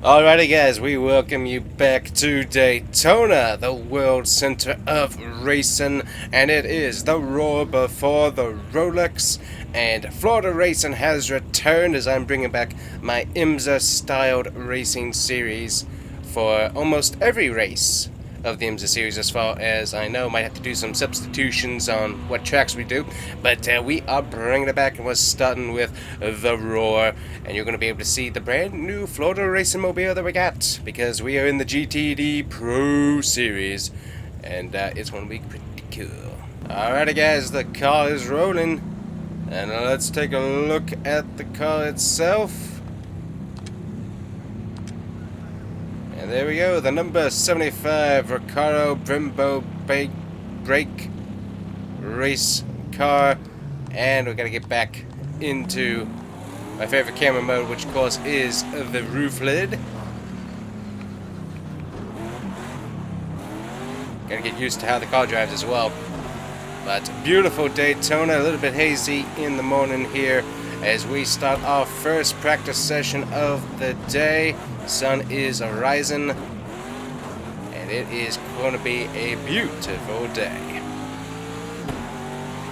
Alrighty guys, we welcome you back to Daytona, the world center of racing, and it is the roar before the Rolex, and Florida racing has returned as I'm bringing back my IMSA styled racing series for almost every race of the IMSA series, as far as I know. Might have to do some substitutions on what tracks we do, but we are bringing it back, and we're starting with the Roar, and you're going to be able to see the brand new Florida racing mobile that we got, because we are in the GTD Pro series, and it's going to be pretty cool. Alrighty guys, the car is rolling, and let's take a look at the car itself. And there we go, the number 75 Recaro Brembo brake race car. And we're gonna get back into my favorite camera mode, which of course is the roof lid. Gotta get used to how the car drives as well. But beautiful Daytona, a little bit hazy in the morning here as we start our first practice session of the day. Sun is rising, and it is going to be a beautiful day.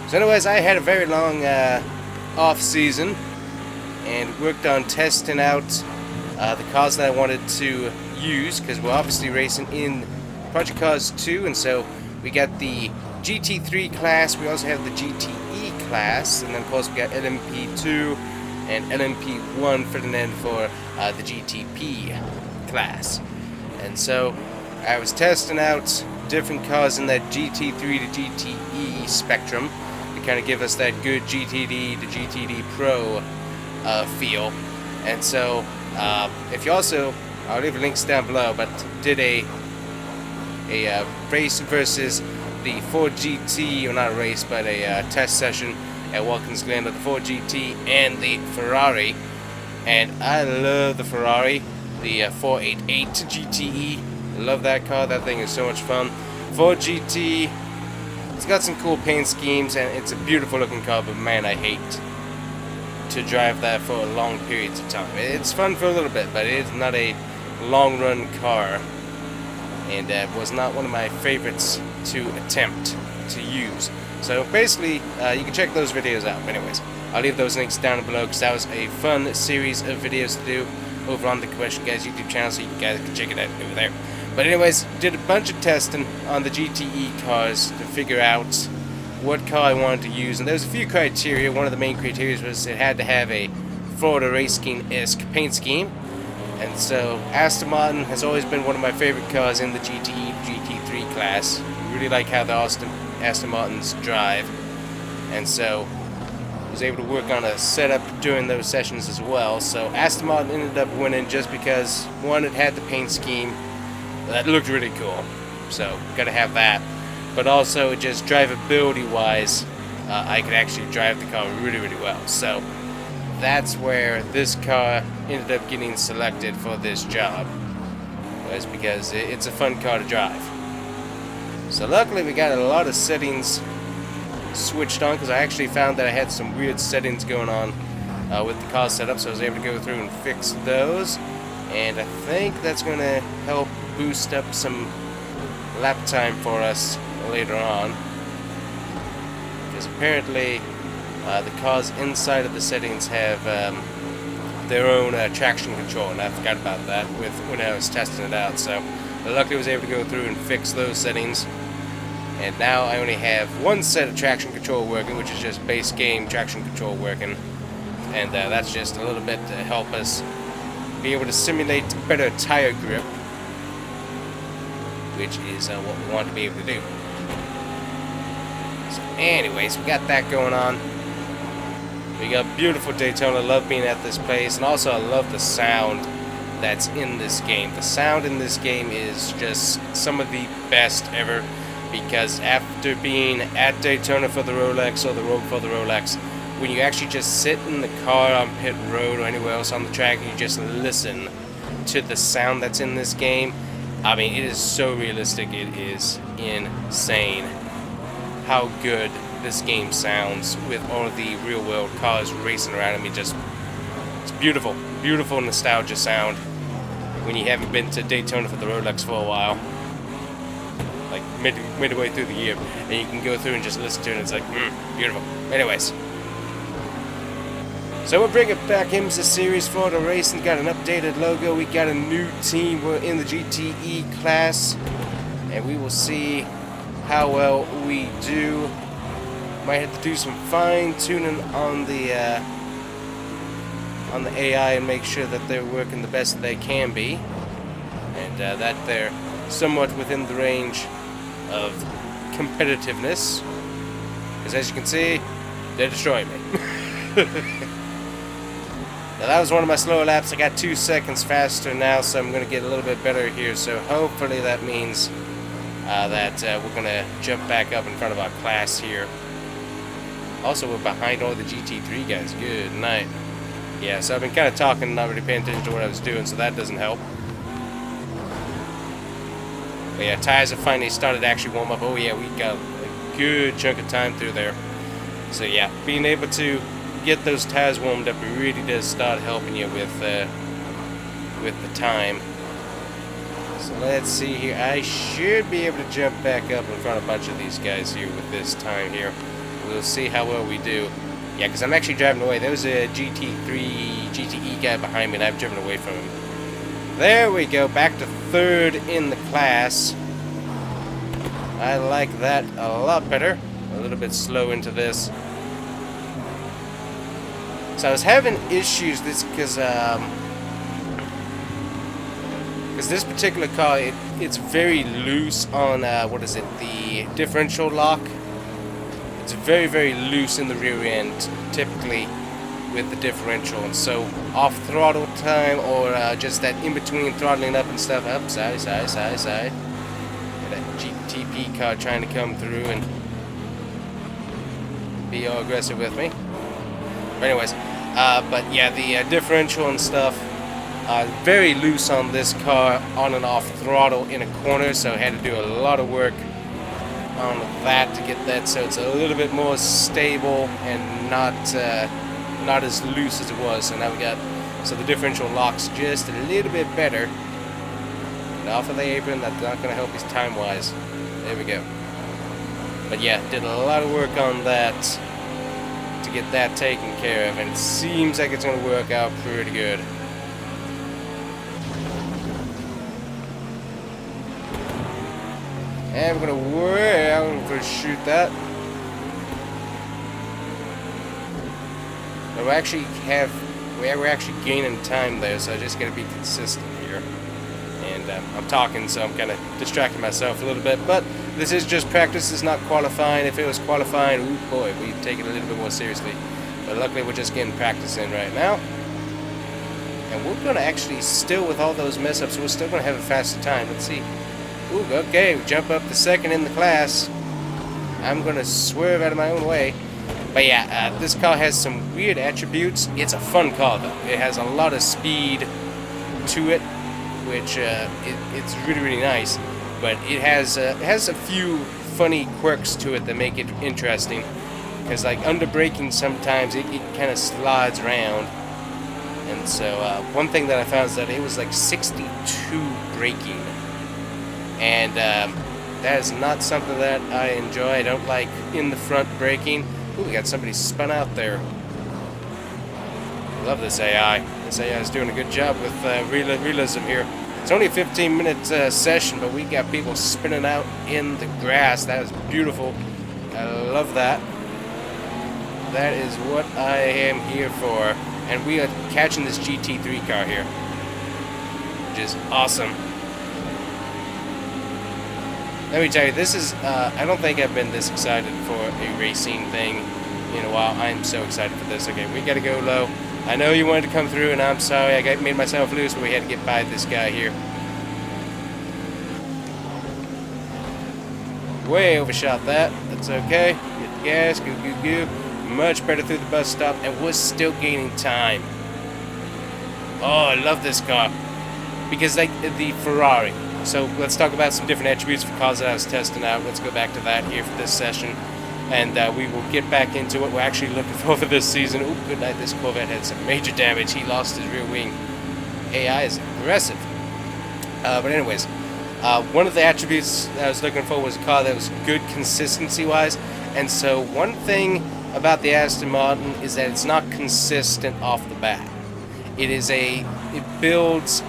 So anyways, I had a very long off season and worked on testing out the cars that I wanted to use, because we're obviously racing in Project Cars 2, and so we got the GT3 class, we also have the GTE class, and then of course we got LMP2 and LMP1 fitting in for the GTP class. And so I was testing out different cars in that GT3 to GTE spectrum to kind of give us that good GTD to GTD Pro feel. And so if you also, I'll leave links down below, but did a race versus the Ford GT, or not a race, but a test session at Watkins Glen with the Ford GT and the Ferrari. And I love the Ferrari, the 488 GTE. I love that car. That thing is so much fun. Ford GT, it's got some cool paint schemes and it's a beautiful looking car, but man, I hate to drive that for long periods of time. It's fun for a little bit, but it is not a long run car, and was not one of my favorites to attempt to use. So basically, you can check those videos out. Anyways, I'll leave those links down below, because that was a fun series of videos to do over on the Combustion Guy's YouTube channel, so you guys can check it out over there. But anyways, did a bunch of testing on the GTE cars to figure out what car I wanted to use, and there's a few criteria. One of the main criteria was it had to have a Florida Race Scheme-esque paint scheme. And so Aston Martin has always been one of my favorite cars in the GTE GT3 class. I really like how the Aston Martins drive, and so I was able to work on a setup during those sessions as well. So Aston Martin ended up winning just because, one, it had the paint scheme that looked really cool, so gotta have that, but also just drivability wise, I could actually drive the car really well. So that's where this car ended up getting selected for this job, was because it's a fun car to drive. So luckily we got a lot of settings switched on, because I actually found that I had some weird settings going on with the car setup, so I was able to go through and fix those, and I think that's going to help boost up some lap time for us later on, because apparently the cars inside of the settings have their own traction control, and I forgot about that when I was testing it out. So luckily I was able to go through and fix those settings, and now I only have one set of traction control working, which is just base game traction control working, and that's just a little bit to help us be able to simulate better tire grip, which is what we want to be able to do. So anyways, we got that going on. We got beautiful Daytona. Love being at this place, and also I love the sound that's in this game. The sound in this game is just some of the best ever, because after being at Daytona for the Rolex, or the road for the Rolex, when you actually just sit in the car on pit road or anywhere else on the track and you just listen to the sound that's in this game, I mean, it is so realistic. It is insane how good this game sounds with all of the real world cars racing around. I mean, just, it's beautiful nostalgia sound when you haven't been to Daytona for the Rolex for a while, like midway through the year, and you can go through and just listen to it, and it's like, beautiful. Anyways, so we're bringing back IMSA Series for the racing. Got an updated logo. We got a new team. We're in the GTE class, and we will see how well we do. Might have to do some fine tuning on the AI and make sure that they're working the best they can be, and that they're somewhat within the range of competitiveness. Because as you can see, they're destroying me. Now that was one of my slower laps. I got 2 seconds faster now, so I'm going to get a little bit better here. So hopefully that means that we're going to jump back up in front of our class here. Also, we're behind all the GT3 guys. Good night. Yeah, so I've been kind of talking and not really paying attention to what I was doing, so that doesn't help. But yeah, tires have finally started to actually warm up. Oh yeah, we got a good chunk of time through there. So yeah, being able to get those tires warmed up really does start helping you with the time. So let's see here. I should be able to jump back up in front of a bunch of these guys here with this time here. We'll see how well we do. Yeah, because I'm actually driving away. There was a GT3 GTE guy behind me, and I've driven away from him. There we go, back to 3rd in the class. I like that a lot better. A little bit slow into this. So I was having issues because this particular car, it's very loose on, what is it, the differential lock. It's very, very loose in the rear end, typically, with the differential. And so off throttle time, or just that in-between throttling up and stuff, up, side. Got that GTP car trying to come through and be all aggressive with me. But anyways, but yeah, the differential and stuff, very loose on this car, on and off throttle in a corner, so I had to do a lot of work on that to get that so it's a little bit more stable and not as loose as it was. So now we got, so the differential locks just a little bit better. And off of the apron, that's not going to help us time wise. There we go. But yeah, did a lot of work on that to get that taken care of, and it seems like it's going to work out pretty good. And we're gonna shoot that. But we're actually gaining time there, so I just gotta be consistent here. And I'm talking, so I'm kind of distracting myself a little bit. But this is just practice. It's not qualifying. If it was qualifying, ooh boy, we'd take it a little bit more seriously. But luckily, we're just getting practice in right now. And we're gonna actually still, with all those mess ups, we're still gonna have a faster time. Let's see. Ooh, okay, we jump up to 2nd in the class. I'm gonna swerve out of my own way. But yeah, this car has some weird attributes. It's a fun car though. It has a lot of speed to it, which it's really, really nice. But it has a few funny quirks to it that make it interesting. Because like under braking, sometimes it kind of slides around. And so one thing that I found is that it was like 62 braking. And that is not something that I enjoy. I don't like in the front braking. Ooh, we got somebody spun out there. I love this AI. This AI is doing a good job with realism here. It's only a 15-minute session, but we got people spinning out in the grass. That is beautiful. I love that. That is what I am here for. And we are catching this GT3 car here, which is awesome. Let me tell you, this is, I don't think I've been this excited for a racing thing in a while. I'm so excited for this. Okay, we gotta go low. I know you wanted to come through, and I'm sorry I made myself loose, but we had to get by this guy here. Way overshot that. That's okay. Get the gas, go. Much better through the bus stop, and we're still gaining time. Oh, I love this car. Because, like, the Ferrari. So let's talk about some different attributes for cars that I was testing out. Let's go back to that here for this session. And we will get back into what we're actually looking for this season. Ooh, good night. This Corvette had some major damage. He lost his rear wing. AI is aggressive. But anyways, one of the attributes that I was looking for was a car that was good consistency-wise. And so one thing about the Aston Martin is that it's not consistent off the bat. It builds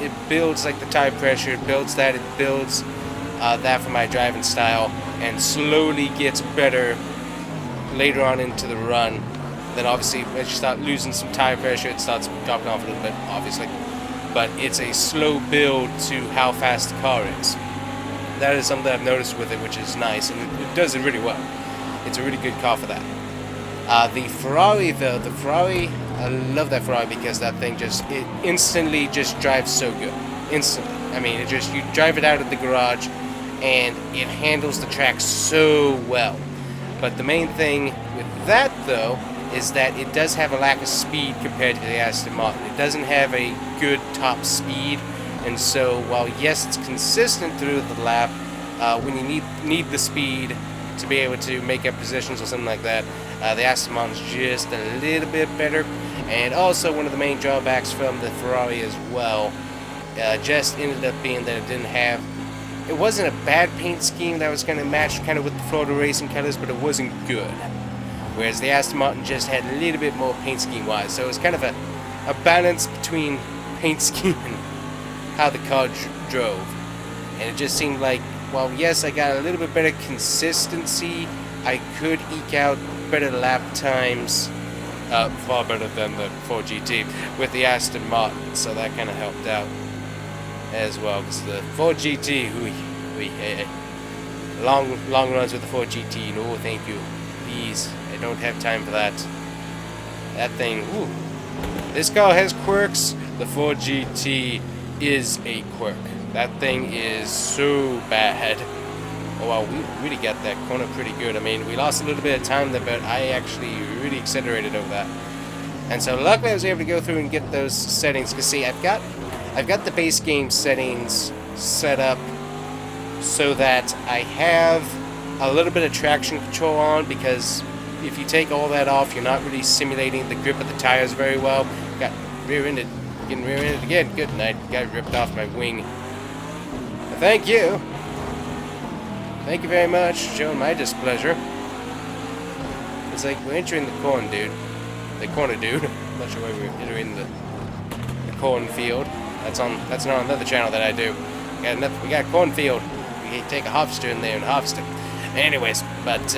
like the tire pressure, it builds that for my driving style, and slowly gets better later on into the run. Then obviously as you start losing some tire pressure, it starts dropping off a little bit, obviously. But it's a slow build to how fast the car is. That is something I've noticed with it, which is nice, and it does it really well. It's a really good car for that. The Ferrari though, I love that Ferrari because that thing it instantly just drives so good. Instantly. I mean, you drive it out of the garage and it handles the track so well. But the main thing with that though is that it does have a lack of speed compared to the Aston Martin. It doesn't have a good top speed, and so while yes, it's consistent through the lap, when you need the speed to be able to make up positions or something like that, the Aston Martin's just a little bit better. And also one of the main drawbacks from the Ferrari as well, just ended up being that it wasn't a bad paint scheme that was going to match kind of with the Florida racing colors, but it wasn't good. Whereas the Aston Martin just had a little bit more paint scheme wise, so it was kind of a balance between paint scheme and how the car drove. And it just seemed like, well, yes, I got a little bit better consistency, I could eke out better lap times, far better than the 4GT with the Aston Martin, so that kind of helped out as well. Because the 4GT, long runs with the 4GT, no thank you, please, I don't have time for that. That thing, ooh. This car has quirks, the 4GT is a quirk. That thing is so bad. Oh wow, we really got that corner pretty good. I mean, we lost a little bit of time there, but I actually really accelerated over that. And so luckily I was able to go through and get those settings. Because see, I've got the base game settings set up so that I have a little bit of traction control on, because if you take all that off, you're not really simulating the grip of the tires very well. Got rear-ended, getting rear-ended again. Good night. Got ripped off my wing. Thank you. Thank you very much for showing my displeasure. It's like we're entering the corn, dude. The corner, dude. I'm not sure why we're entering the cornfield. That's on another channel that I do. We got cornfield. We can take a harvester in there and harvest it. Anyways, but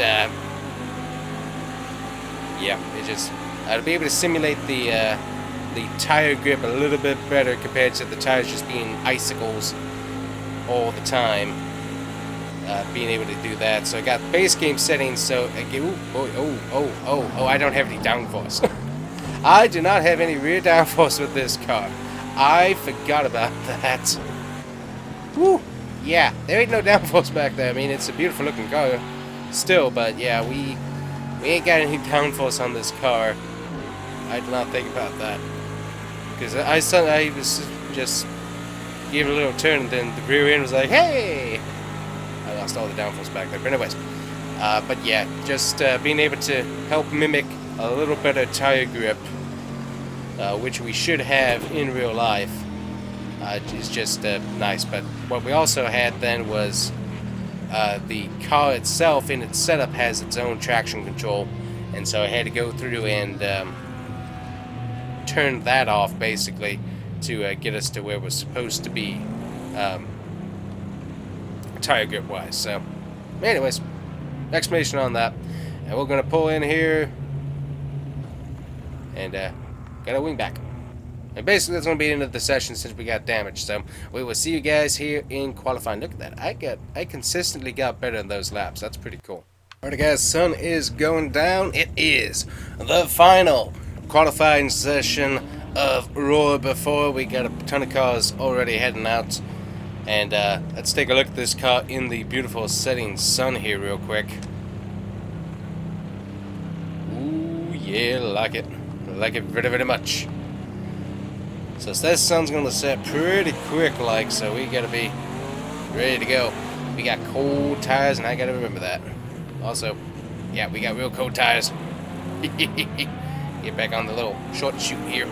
yeah, it just I'll be able to simulate the tire grip a little bit better compared to the tires just being icicles all the time. Being able to do that, so I got base game settings. So I get, I don't have any downforce. I do not have any rear downforce with this car. I forgot about that. Woo! Yeah, there ain't no downforce back there. I mean, it's a beautiful looking car still, but yeah, we ain't got any downforce on this car. I did not think about that, because I was just gave it a little turn, and then the rear end was like, hey! I lost all the downforce back there. But anyways, but yeah, just being able to help mimic a little better tire grip, which we should have in real life, is just nice. But what we also had then was the car itself in its setup has its own traction control, and so I had to go through and turn that off basically to get us to where we're supposed to be. Tire grip wise. So anyways, explanation on that, and we're gonna pull in here and get our wing back, and basically that's gonna be the end of the session since we got damaged. So we will see you guys here in qualifying. Look at that, I consistently got better in those laps. That's pretty cool. Alright guys, sun is going down. It is the final qualifying session of Roar before. We got a ton of cars already heading out. And let's take a look at this car in the beautiful setting sun here real quick. Ooh, yeah, like it. Like it very, very much. So this sun's going to set pretty quick like, so we got to be ready to go. We got cold tires, and I got to remember that. Also, yeah, we got real cold tires. Get back on the little short shoot here.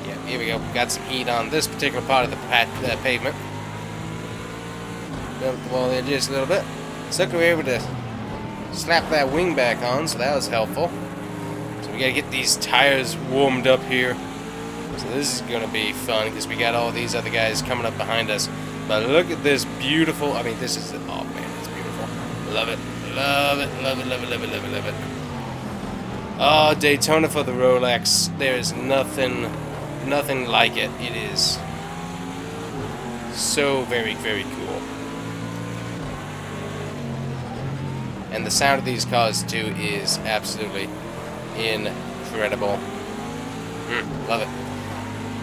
Yeah, Here we go. Got some heat on this particular part of the pavement. Built the wall there just a little bit. So we were able to slap that wing back on, so that was helpful. So we gotta get these tires warmed up here. So this is gonna be fun because we got all these other guys coming up behind us. But look at this beautiful, I mean this is, oh man, it's beautiful. Love it, love it, love it, love it, love it, love it, love it. Oh, Daytona for the Rolex. There is nothing like it. It is so very, very cool. And the sound of these cars too is absolutely incredible. Love it.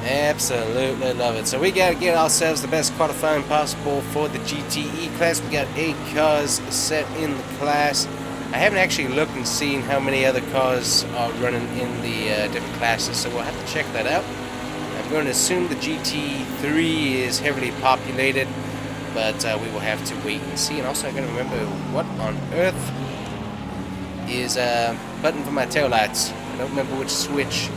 Absolutely love it. So we gotta get ourselves the best qualifying possible for the GTE class. We got 8 cars set in the class. I haven't actually looked and seen how many other cars are running in the different classes, so we'll have to check that out. I'm going to assume the GT3 is heavily populated, but we will have to wait and see. And also I'm going to remember what on earth is a button for my taillights. I don't remember which switch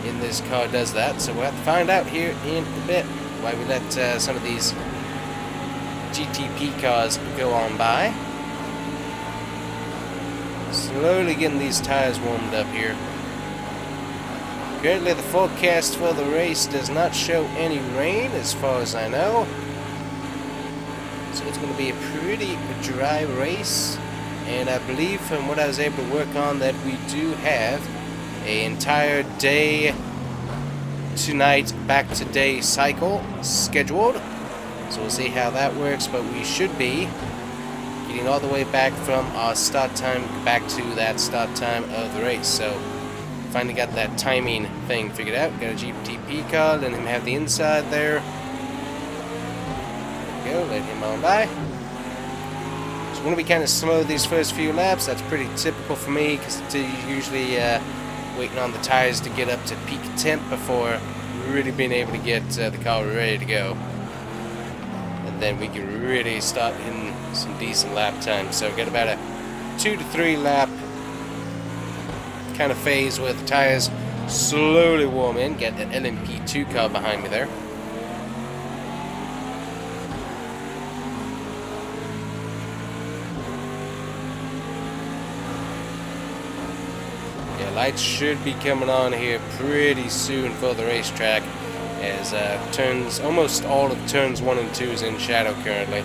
in this car does that, so we'll have to find out here in a bit why we let some of these GTP cars go on by. Slowly getting these tires warmed up here. Currently the forecast for the race does not show any rain as far as I know, so it's going to be a pretty dry race. And I believe from what I was able to work on that we do have an entire day to night back to day cycle scheduled, so we'll see how that works. But we should be getting all the way back from our start time back to that start time of the race. So finally got that timing thing figured out. Got a GTP car, let him have the inside there. There we go, let him on by. So I'm going to be kind of slow these first few laps. That's pretty typical for me because it's usually waiting on the tires to get up to peak temp before really being able to get the car ready to go. And then we can really start hitting some decent lap time. So we've got about a 2 to 3 lap kind of phase where the tires slowly warm in. Got an LMP2 car behind me there. Yeah, lights should be coming on here pretty soon for the racetrack, as turns, almost all of turns 1 and 2 is in shadow currently.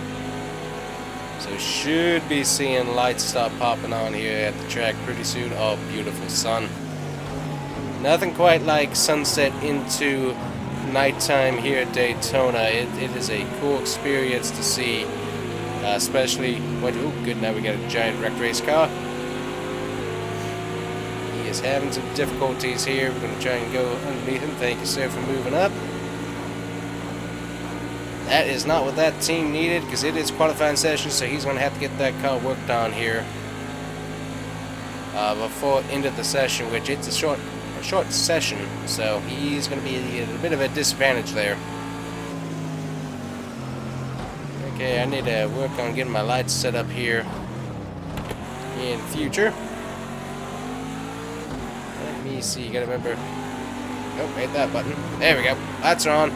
So should be seeing lights start popping on here at the track pretty soon. Oh, beautiful sun. Nothing quite like sunset into nighttime here at Daytona. It is a cool experience to see, especially when, oh good, now we got a giant wrecked race car. He is having some difficulties here. We're going to try and go underneath him. Thank you, sir, for moving up. That is not what that team needed, because it is qualifying session, so he's going to have to get that car worked on here before end of the session, which it's a short session, so he's going to be at a bit of a disadvantage there. Okay, I need to work on getting my lights set up here in future. Let me see, you got to remember. Nope, hit that button. There we go. Lights are on.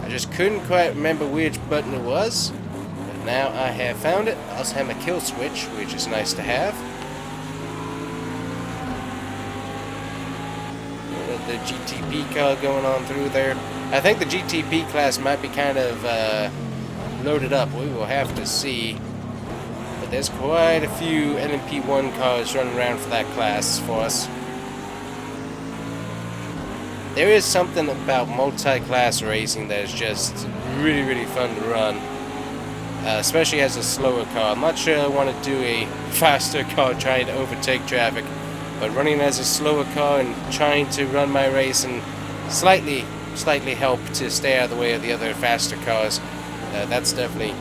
I just couldn't quite remember which button it was, but now I have found it. I also have my kill switch, which is nice to have. The GTP car going on through there. I think the GTP class might be kind of loaded up. We will have to see. But there's quite a few LMP1 cars running around for that class for us. There is something about multi-class racing that is just really, really fun to run, especially as a slower car. I'm not sure I want to do a faster car trying to overtake traffic, but running as a slower car and trying to run my race and slightly help to stay out of the way of the other faster cars, that's definitely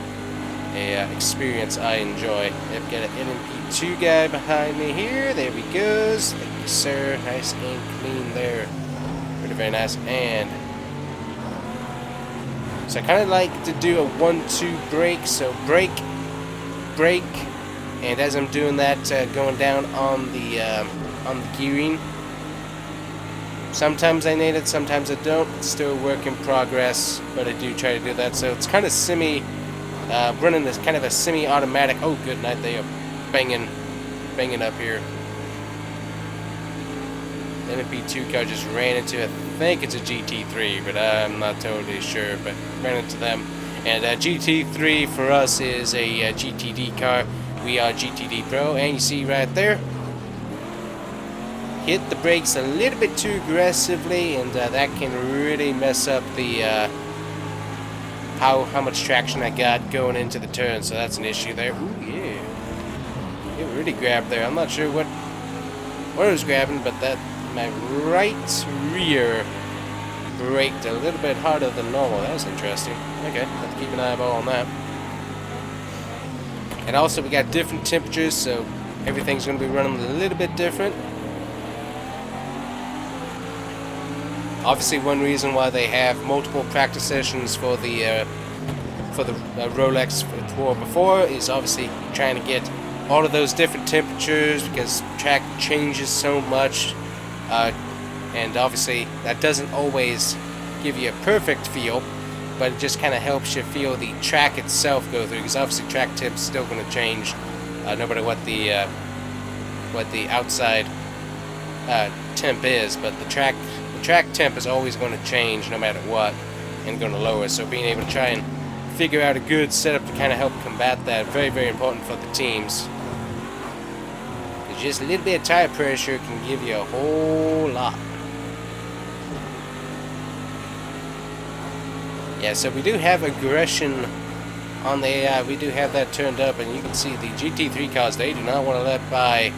a experience I enjoy. I've got an NMP2 guy behind me here. There he goes. Thank you, sir. Nice and clean there. Very nice. And so I kind of like to do a 1-2 brake. So brake, and as I'm doing that, going down on the gearing, Sometimes I need it, sometimes I don't. It's still a work in progress, but I do try to do that. So it's kind of running this kind of a semi-automatic. Oh, good night. They are banging up here. Then a B2 car just ran into, I think it's a GT3, but I'm not totally sure, but ran into them. And GT3 for us is a GTD car. We are GTD Pro, and you see right there, hit the brakes a little bit too aggressively, and that can really mess up the how much traction I got going into the turn. So that's an issue there. Ooh, yeah, it really grabbed there. I'm not sure what it was grabbing, but that my right rear braked a little bit harder than normal. That was interesting. Okay, have to keep an eyeball on that. And also we got different temperatures, so everything's going to be running a little bit different. Obviously, one reason why they have multiple practice sessions for the Rolex Tour before is obviously trying to get all of those different temperatures, because track changes so much, and obviously that doesn't always give you a perfect feel, but it just kind of helps you feel the track itself go through, because obviously track temp's still going to change no matter what the outside temp is, but the track temp is always going to change no matter what, and going to lower. So being able to try and figure out a good setup to kind of help combat that, very, very important for the teams. Because just a little bit of tire pressure can give you a whole lot. Yeah, so we do have aggression on the AI. We do have that turned up, and you can see the GT3 cars, they do not want to let by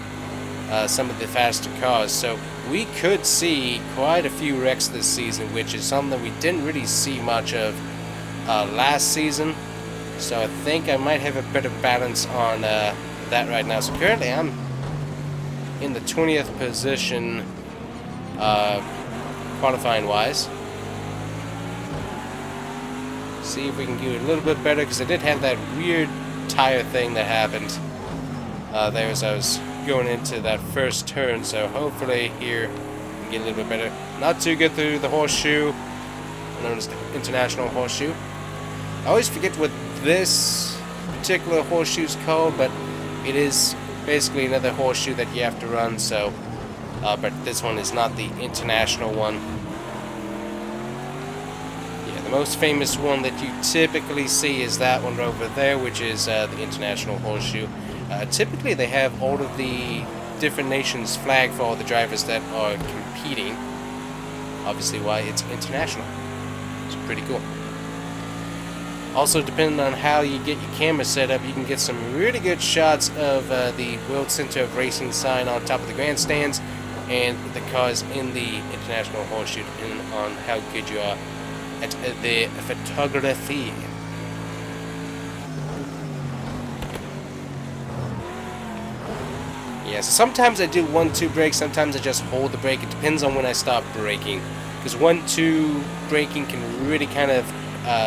some of the faster cars. So we could see quite a few wrecks this season, which is something we didn't really see much of last season. So I think I might have a better balance on that right now. So currently I'm in the 20th position qualifying wise. See if we can do a little bit better, because I did have that weird tire thing that happened there as I was going into that first turn. So hopefully here we can get a little bit better. Not too good through the horseshoe, known as the International Horseshoe. I always forget what this particular horseshoe is called, but it is basically another horseshoe that you have to run. So but this one is not the international one. Yeah, the most famous one that you typically see is that one over there, which is the International Horseshoe. Typically they have all of the different nations' flag for all the drivers that are competing. Obviously why it's international. It's pretty cool. Also, depending on how you get your camera set up, you can get some really good shots of the World Center of Racing sign on top of the grandstands and the cars in the International Horseshoe, depending on how good you are at the photography. Yeah, so sometimes I do 1-2 brakes, sometimes I just hold the brake. It depends on when I stop braking, because 1-2 braking can really kind of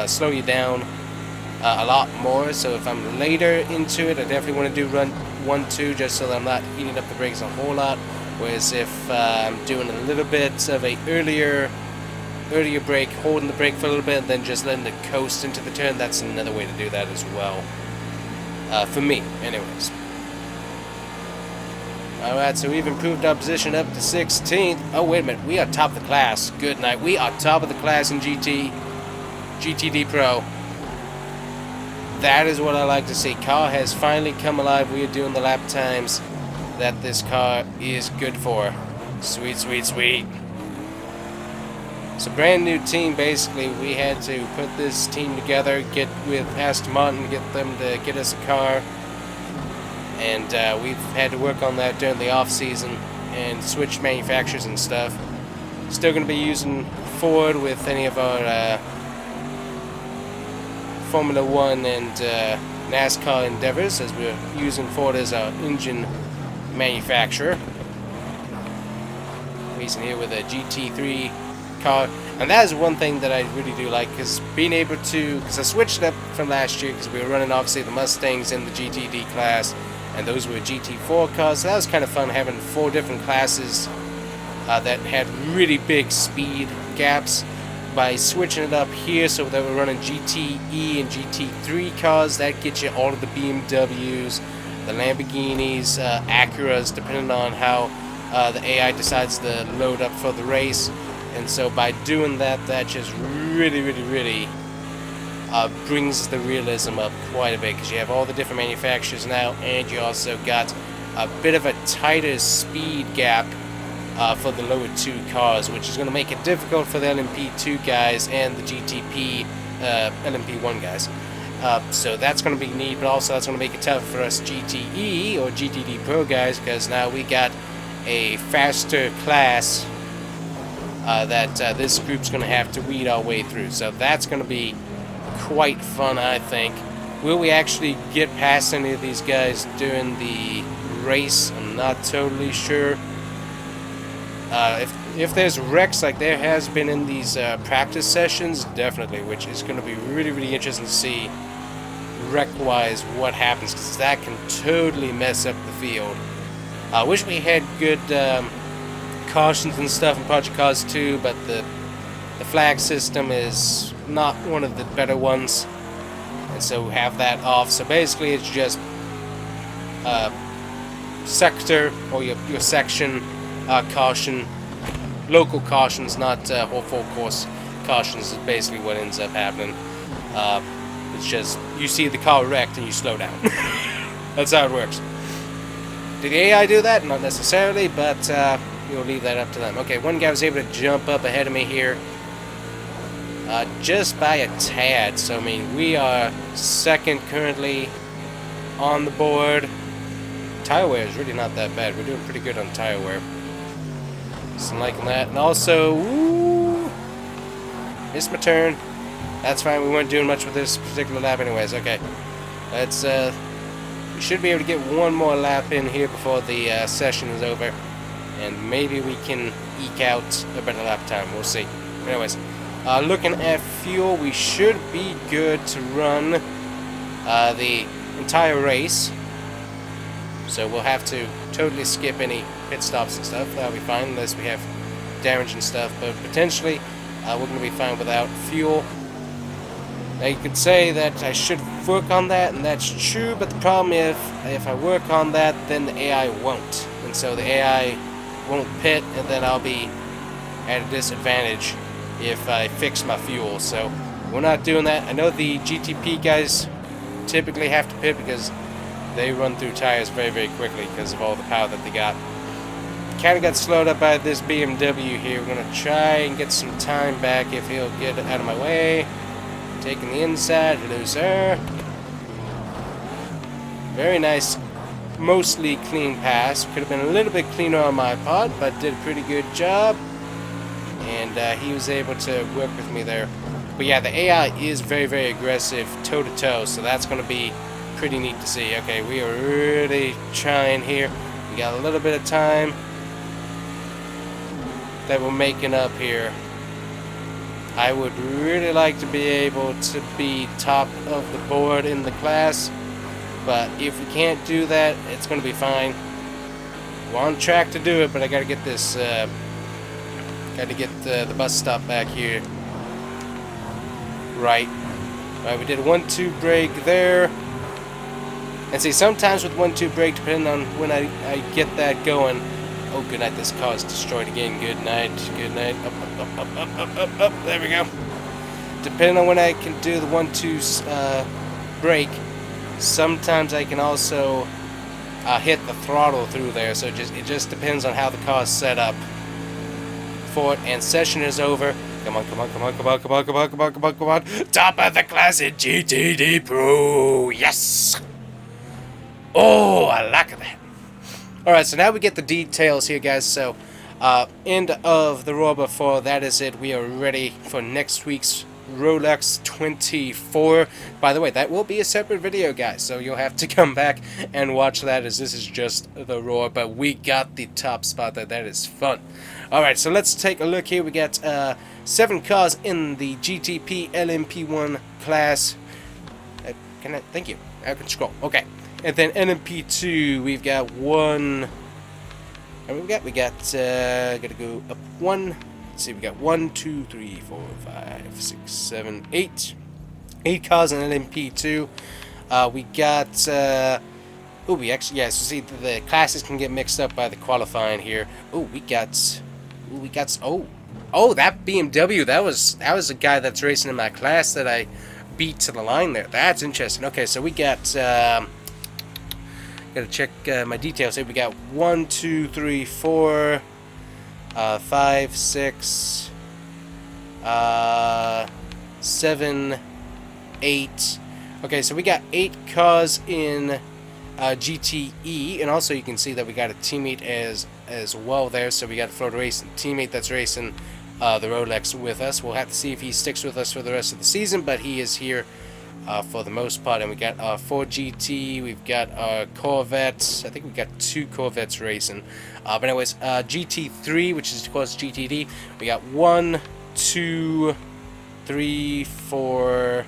slow you down a lot more. So if I'm later into it, I definitely want to do run 1-2 just so that I'm not heating up the brakes a whole lot. Whereas if I'm doing a little bit of a earlier brake, holding the brake for a little bit, and then just letting it coast into the turn, that's another way to do that as well. For me, anyways. Alright, so we've improved our position up to 16th. Oh, wait a minute. We are top of the class. Good night. We are top of the class in GTD Pro. That is what I like to see. Car has finally come alive. We are doing the lap times that this car is good for. Sweet, sweet, sweet. It's a brand new team, basically. We had to put this team together, get with Aston Martin, get them to get us a car. And we've had to work on that during the off season and switch manufacturers and stuff. Still going to be using Ford with any of our Formula 1 and NASCAR endeavors, as we're using Ford as our engine manufacturer. Racing here with a GT3 car, and that is one thing that I really do like, because being able to, because I switched it up from last year, because we were running obviously the Mustangs in the GTD class, and those were GT4 cars. So that was kind of fun having 4 different classes that had really big speed gaps. By switching it up here so that we're running GTE and GT3 cars, that gets you all of the BMWs, the Lamborghinis, Acuras, depending on how the AI decides to load up for the race. And so by doing that, that just really brings the realism up quite a bit, because you have all the different manufacturers now, and you also got a bit of a tighter speed gap for the lower two cars, which is going to make it difficult for the LMP2 guys and the GTP LMP1 guys. So that's going to be neat, but also that's going to make it tougher for us GTE or GTD Pro guys, because now we got a faster class that this group's going to have to weed our way through. So that's going to be quite fun, I think. Will we actually get past any of these guys during the race? I'm not totally sure. If there's wrecks like there has been in these practice sessions, definitely, which is going to be really interesting to see wreck-wise what happens, because that can totally mess up the field. I wish we had good cautions and stuff in Project Cars 2, but the flag system is not one of the better ones, and so have that off. So basically it's just sector or your section caution, local cautions, not whole full course cautions is basically what ends up happening. It's just you see the car wrecked and you slow down. That's how it works. Did the AI do that? Not necessarily, but we'll leave that up to them. Okay, one guy was able to jump up ahead of me here just by a tad. So I mean, we are second currently on the board. Tire wear is really not that bad. We're doing pretty good on tire wear. So I'm liking that. And also, woo, missed my turn. That's fine. We weren't doing much with this particular lap anyways. Okay. Let's, we should be able to get one more lap in here before the session is over. And maybe we can eke out a better lap time. We'll see. Anyways, looking at fuel, we should be good to run the entire race. So we'll have to totally skip any pit stops and stuff. That'll be fine unless we have damage and stuff. But potentially, we're going to be fine without fuel. Now you could say that I should work on that, and that's true. But the problem is, if I work on that, then the AI won't. And so the AI won't pit, and then I'll be at a disadvantage if I fix my fuel. So we're not doing that. I know the GTP guys typically have to pit because they run through tires very quickly because of all the power that they got. Kind of got slowed up by this BMW here. We're going to try and get some time back if he'll get out of my way. Taking the inside. Hello, sir. Very nice, mostly clean pass. Could have been a little bit cleaner on my part, but did a pretty good job. And he was able to work with me there. But yeah, the AI is very aggressive toe-to-toe, so that's going to be pretty neat to see. Okay, we are really trying here. We got a little bit of time that we're making up here. I would really like to be able to be top of the board in the class, but if we can't do that, it's going to be fine. We're on track to do it, but I got to get this, got to get the bus stop back here. Right. Alright, we did a 1-2 brake there. And see, sometimes with 1-2 brake, depending on when I get that going. Oh, good night, this car is destroyed again. Good night, good night. Up. There we go. Depending on when I can do the 1-2 brake, sometimes I can also hit the throttle through there. So it just depends on how the car is set up for it. And session is over. Come on. Top of the class in GTD Pro. Yes! Oh, I like that. Alright, so now we get the details here, guys. So, end of the Raw before. That is it. We are ready for next week's Rolex 24. By the way, that will be a separate video, guys. So you'll have to come back and watch that, as this is just the Raw. But we got the top spot there. That is fun. Alright, so let's take a look here. We got 7 cars in the GTP LMP1 class. Thank you. I can scroll. Okay. And then LMP2, we've got 1, And we got gotta go up one. Let's see, we got 1, 2, 3, 4, 5, 6, 7, 8. 8 cars in LMP2. We got oh, we actually, yeah, so see, the classes can get mixed up by the qualifying here. Oh, we got that BMW, that was a guy that's racing in my class that I beat to the line there. That's interesting. Okay, so we got gotta check my details here. We got 1, 2, 3, 4, 5, 6, 7, 8. Okay, so we got 8 cars in GTE, and also you can see that we got a teammate as well there. So we got a Florida racing teammate that's racing the Rolex with us. We'll have to see if he sticks with us for the rest of the season, but he is here for the most part. And we got our Ford GT, we've got our Corvettes. I think we got 2 Corvettes racing. But anyways, GT3, which is of course GTD. We got 1, 2, 3, 4,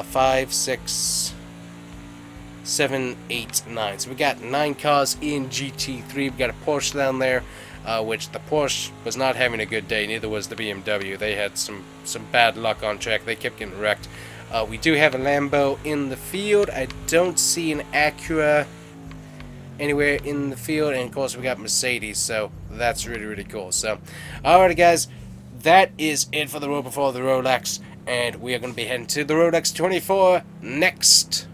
5, 6, 7, 8, 9. So we got 9 cars in GT3. We got a Porsche down there, which the Porsche was not having a good day. Neither was the BMW. They had some bad luck on track. They kept getting wrecked. We do have a Lambo in the field. I don't see an Acura anywhere in the field, and of course we got Mercedes. So that's really cool. So, alrighty guys, that is it for the road before the Rolex, and we are going to be heading to the Rolex 24 next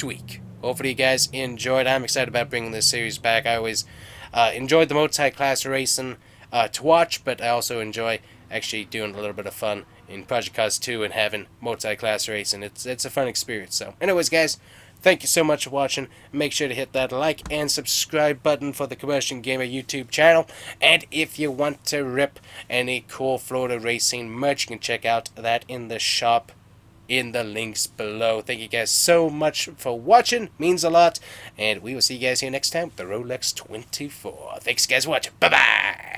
week. Hopefully you guys enjoyed. I'm excited about bringing this series back. I always enjoyed the multi-class racing to watch, but I also enjoy actually doing a little bit of fun in Project Cars 2 and having multi-class racing. It's a fun experience. So anyways guys, thank you so much for watching. Make sure to hit that like and subscribe button for the Combustion Gamer YouTube channel. And if you want to rip any cool Florida racing merch, you can check out that in the shop in the links below. Thank you guys so much for watching. Means a lot. And we will see you guys here next time with the Rolex 24. Thanks guys for watching. Bye-bye.